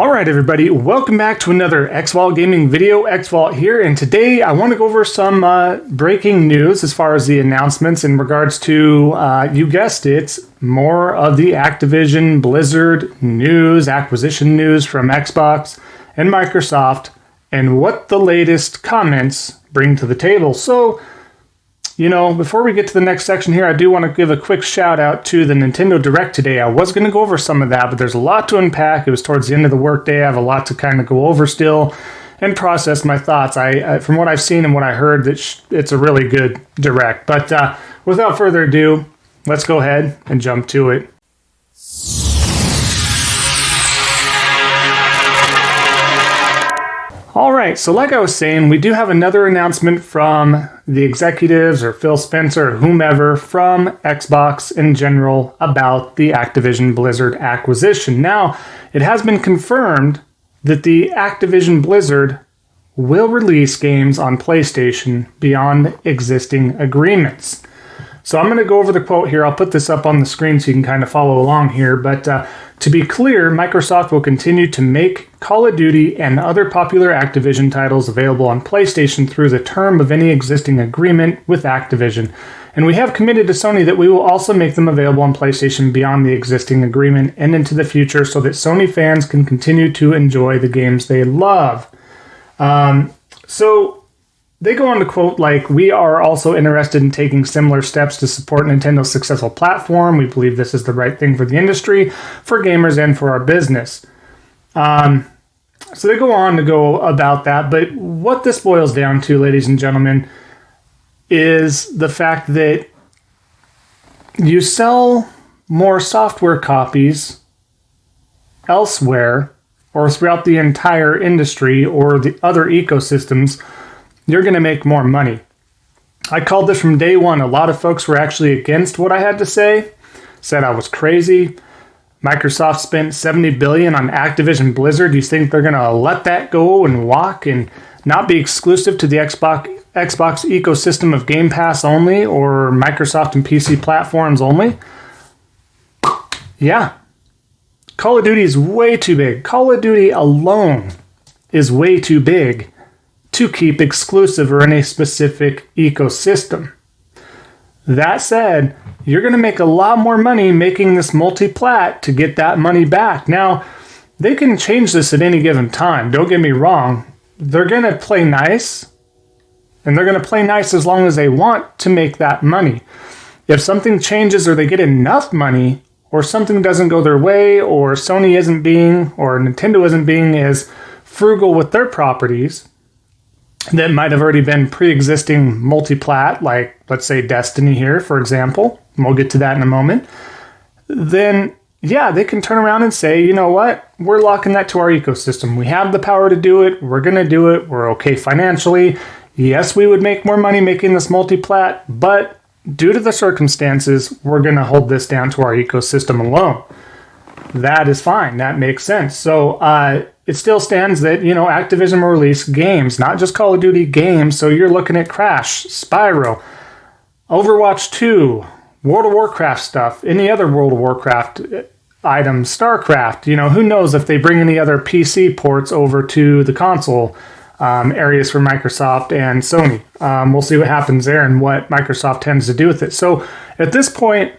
All right, everybody, welcome back to another Xvault gaming video. Xvault here, and today I want to go over some breaking news as far as the announcements in regards to, you guessed it, more of the Activision Blizzard news, acquisition news from Xbox and Microsoft, and what the latest comments bring to the table. So, you know, before we get to the next section here, I do want to give a quick shout out to the Nintendo Direct today. I was going to go over some of that, but there's a lot to unpack. It was towards the end of the workday. I have a lot to kind of go over still and process my thoughts. From what I've seen and what I heard, it's a really good Direct. But without further ado, let's go ahead and jump to it. All right, so like I was saying, we do have another announcement from the executives or Phil Spencer or whomever from Xbox in general about the Activision Blizzard acquisition. Now, it has been confirmed that the Activision Blizzard will release games on PlayStation beyond existing agreements. So I'm going to go over the quote here. I'll put this up on the screen so you can kind of follow along here. But to be clear, Microsoft will continue to make Call of Duty and other popular Activision titles available on PlayStation through the term of any existing agreement with Activision. And we have committed to Sony that we will also make them available on PlayStation beyond the existing agreement and into the future so that Sony fans can continue to enjoy the games they love. So they go on to quote, like, we are also interested in taking similar steps to support Nintendo's successful platform. We believe this is the right thing for the industry, for gamers, and for our business. So they go on to go about that. But what this boils down to, ladies and gentlemen, is the fact that you sell more software copies elsewhere or throughout the entire industry or the other ecosystems, you're going to make more money. I called this from day one. A lot of folks were actually against what I had to say, said I was crazy. Microsoft spent $70 billion on Activision Blizzard. You think they're going to let that go and walk and not be exclusive to the Xbox ecosystem of Game Pass only or Microsoft and PC platforms only? Yeah. Call of Duty is way too big. Call of Duty alone is way too big to keep exclusive or in a specific ecosystem. That said, you're going to make a lot more money making this multi-plat to get that money back. Now, they can change this at any given time. Don't get me wrong. They're going to play nice, and they're going to play nice as long as they want to make that money. If something changes or they get enough money, or something doesn't go their way, or Sony isn't being, or Nintendo isn't being as frugal with their properties, that might have already been pre-existing multi-plat, like, let's say, Destiny here, for example, and we'll get to that in a moment, then, yeah, they can turn around and say, you know what, we're locking that to our ecosystem. We have the power to do it. We're going to do it. We're okay financially. Yes, we would make more money making this multi-plat, but due to the circumstances, we're going to hold this down to our ecosystem alone. That is fine. That makes sense. So, it still stands that, you know, Activision will release games, not just Call of Duty games. So you're looking at Crash, Spyro, Overwatch 2, World of Warcraft stuff, any other World of Warcraft items, StarCraft. You know, who knows if they bring any other PC ports over to the console areas for Microsoft and Sony. We'll see what happens there and what Microsoft tends to do with it. So at this point,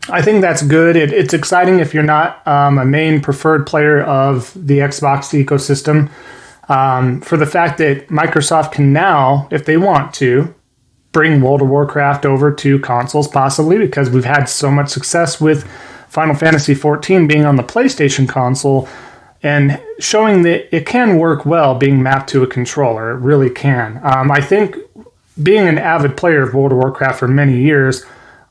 I think that's good. It's exciting if you're not a main preferred player of the Xbox ecosystem, for the fact that Microsoft can now, if they want to, bring World of Warcraft over to consoles possibly, because we've had so much success with Final Fantasy XIV being on the PlayStation console and showing that it can work well being mapped to a controller. It really can. I think being an avid player of World of Warcraft for many years,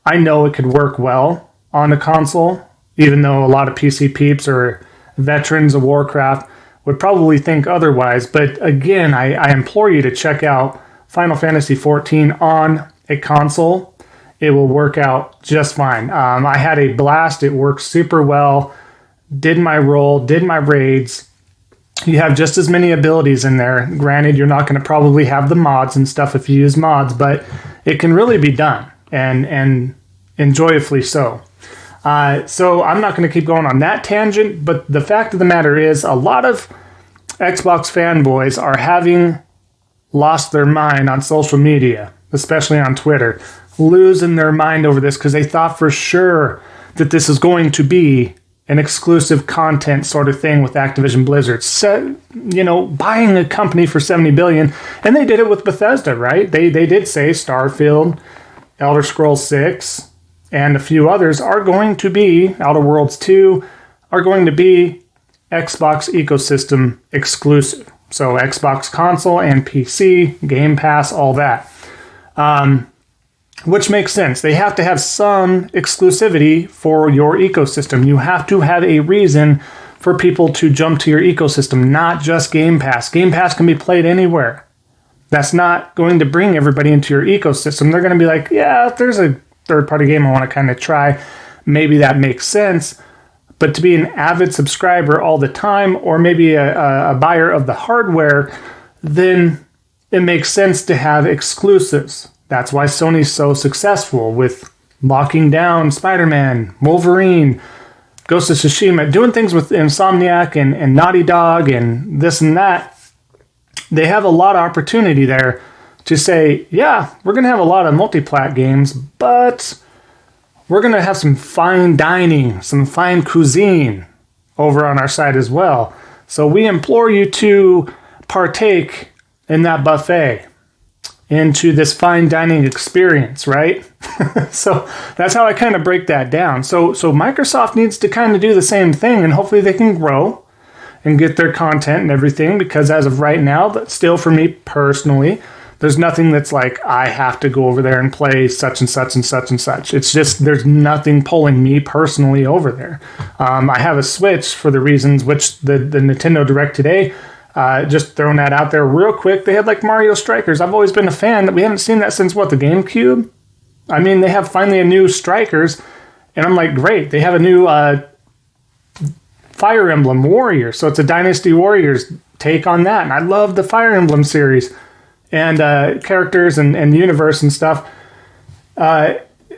I know it could work well on a console, even though a lot of PC peeps or veterans of Warcraft would probably think otherwise. But again, I implore you to check out Final Fantasy XIV on a console. It will work out just fine. I had a blast. It worked super well. Did my role, did my raids. You have just as many abilities in there. Granted, you're not going to probably have the mods and stuff if you use mods, but it can really be done. And enjoyably so. So I'm not going to keep going on that tangent, but the fact of the matter is a lot of Xbox fanboys are having lost their mind on social media, especially on Twitter, losing their mind over this because they thought for sure that this is going to be an exclusive content sort of thing with Activision Blizzard. So, buying a company for $70 billion, and they did it with Bethesda, right? They did say Starfield, Elder Scrolls 6, and a few others are going to be, Outer Worlds 2, are going to be Xbox ecosystem exclusive. So Xbox console and PC, Game Pass, all that. Which makes sense. They have to have some exclusivity for your ecosystem. You have to have a reason for people to jump to your ecosystem, not just Game Pass. Game Pass can be played anywhere. That's not going to bring everybody into your ecosystem. They're going to be like, yeah, if there's a third-party game I want to kind of try, maybe that makes sense. But to be an avid subscriber all the time, or maybe a buyer of the hardware, then it makes sense to have exclusives. That's why Sony's so successful with locking down Spider-Man, Wolverine, Ghost of Tsushima, doing things with Insomniac and Naughty Dog and this and that. They have a lot of opportunity there to say, yeah, we're going to have a lot of multi-plat games, but we're going to have some fine dining, some fine cuisine over on our side as well. So we implore you to partake in that buffet, into this fine dining experience, right? So that's how I kind of break that down. So Microsoft needs to kind of do the same thing, and hopefully they can grow and get their content and everything, because as of right now, but still for me personally, there's nothing that's like, I have to go over there and play such and such and such and such. It's just, there's nothing pulling me personally over there. I have a Switch for the reasons which the Nintendo Direct today, just throwing that out there real quick. They had like Mario Strikers. I've always been a fan. That we haven't seen that since what, the GameCube? I mean, they have finally a new Strikers, and I'm like, great. They have a new Fire Emblem Warriors. So it's a Dynasty Warriors take on that. And I love the Fire Emblem series and characters and universe and stuff.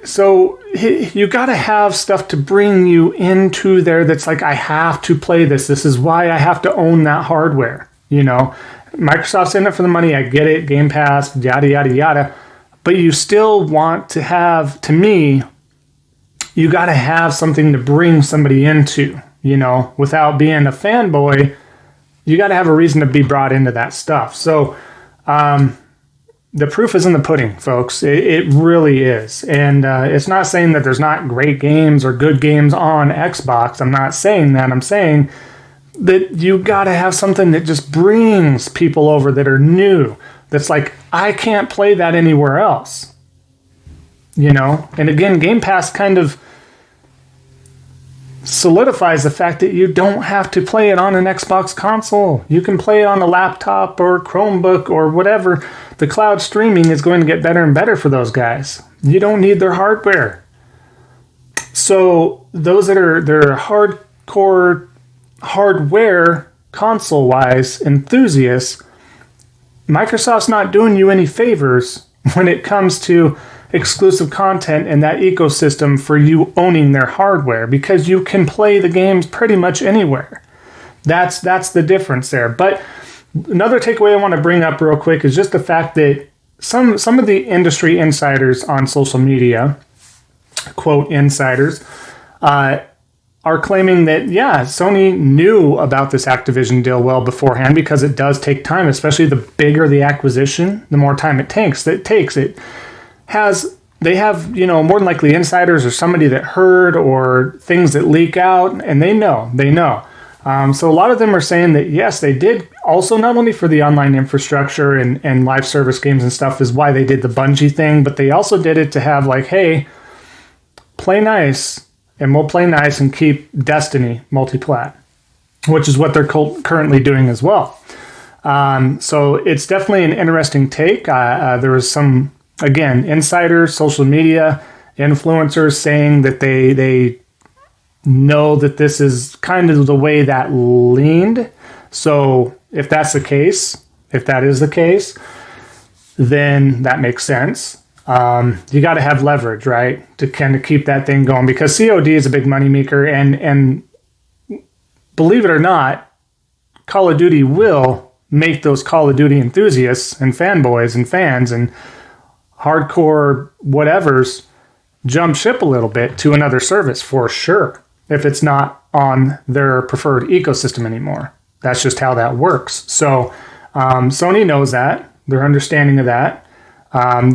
So you got to have stuff to bring you into there that's like, I have to play this. This is why I have to own that hardware. Microsoft's in it for the money. I get it. Game Pass, yada, yada, yada. But you still want to have, to me, you got to have something to bring somebody into, without being a fanboy. You got to have a reason to be brought into that stuff. So, the proof is in the pudding, folks. It really is. And it's not saying that there's not great games or good games on Xbox. I'm not saying that. I'm saying that you got to have something that just brings people over that are new. That's like, I can't play that anywhere else. And again, Game Pass kind of solidifies the fact that you don't have to play it on an Xbox console. You can play it on a laptop or Chromebook or whatever. The cloud streaming is going to get better and better for those guys. You don't need their hardware. So those that are hardcore hardware console-wise enthusiasts, Microsoft's not doing you any favors when it comes to exclusive content and that ecosystem for you owning their hardware, because you can play the games pretty much anywhere. That's the difference there. But another takeaway I want to bring up real quick is just the fact that some of the industry insiders on social media, quote insiders, are claiming that, yeah, Sony knew about this Activision deal well beforehand, because it does take time, especially the bigger the acquisition, the more time it takes. They have, more than likely insiders or somebody that heard or things that leak out, and they know. So a lot of them are saying that, yes, they did also, not only for the online infrastructure and live service games and stuff is why they did the Bungie thing, but they also did it to have like, hey, play nice, and we'll play nice and keep Destiny Multi-Plat, which is what they're currently doing as well. So it's definitely an interesting take. There was some, again, insiders, social media influencers saying that they know that this is kind of the way that leaned. So if that is the case, then that makes sense. you got to have leverage, right, to kind of keep that thing going, because COD is a big moneymaker, and believe it or not, Call of Duty will make those Call of Duty enthusiasts and fanboys and fans and hardcore whatevers jump ship a little bit to another service for sure, if it's not on their preferred ecosystem anymore. That's just how that works. So Sony knows that. They're understanding of that.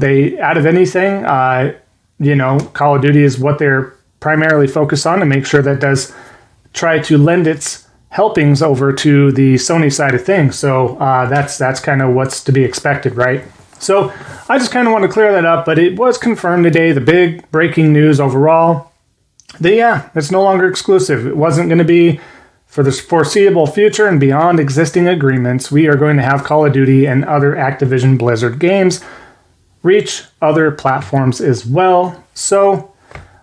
They, out of anything, Call of Duty is what they're primarily focused on, to make sure that does try to lend its helpings over to the Sony side of things. So that's kind of what's to be expected, right? So I just kind of want to clear that up, but it was confirmed today, the big breaking news overall, that it's no longer exclusive. It wasn't going to be for the foreseeable future, and beyond existing agreements, we are going to have Call of Duty and other Activision Blizzard games reach other platforms as well. So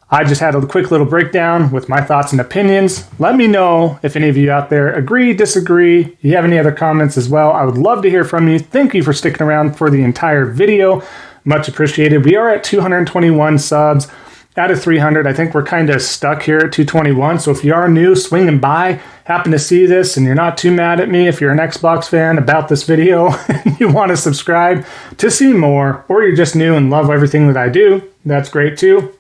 I just had a quick little breakdown with my thoughts and opinions. Let me know if any of you out there agree, disagree, you have any other comments as well. I would love to hear from you. Thank you for sticking around for the entire video. Much appreciated. We are at 221 subs out of 300. I think we're kind of stuck here at 221. So if you are new, swinging by, happen to see this, and you're not too mad at me, if you're an Xbox fan about this video and you want to subscribe to see more, or you're just new and love everything that I do, that's great too.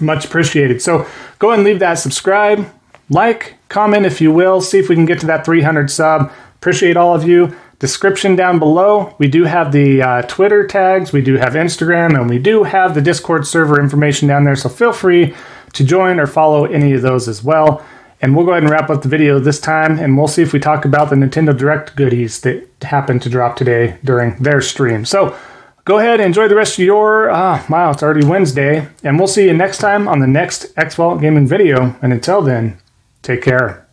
Much appreciated. So go ahead and leave that subscribe, like, comment if you will. See if we can get to that 300 sub. Appreciate all of you. Description down below. We do have the Twitter tags. We do have Instagram, and we do have the Discord server information down there. So feel free to join or follow any of those as well. And we'll go ahead and wrap up the video this time, and we'll see if we talk about the Nintendo Direct goodies that happened to drop today during their stream. So go ahead and enjoy the rest of your, wow, it's already Wednesday, and we'll see you next time on the next Xvault gaming video. And until then, take care.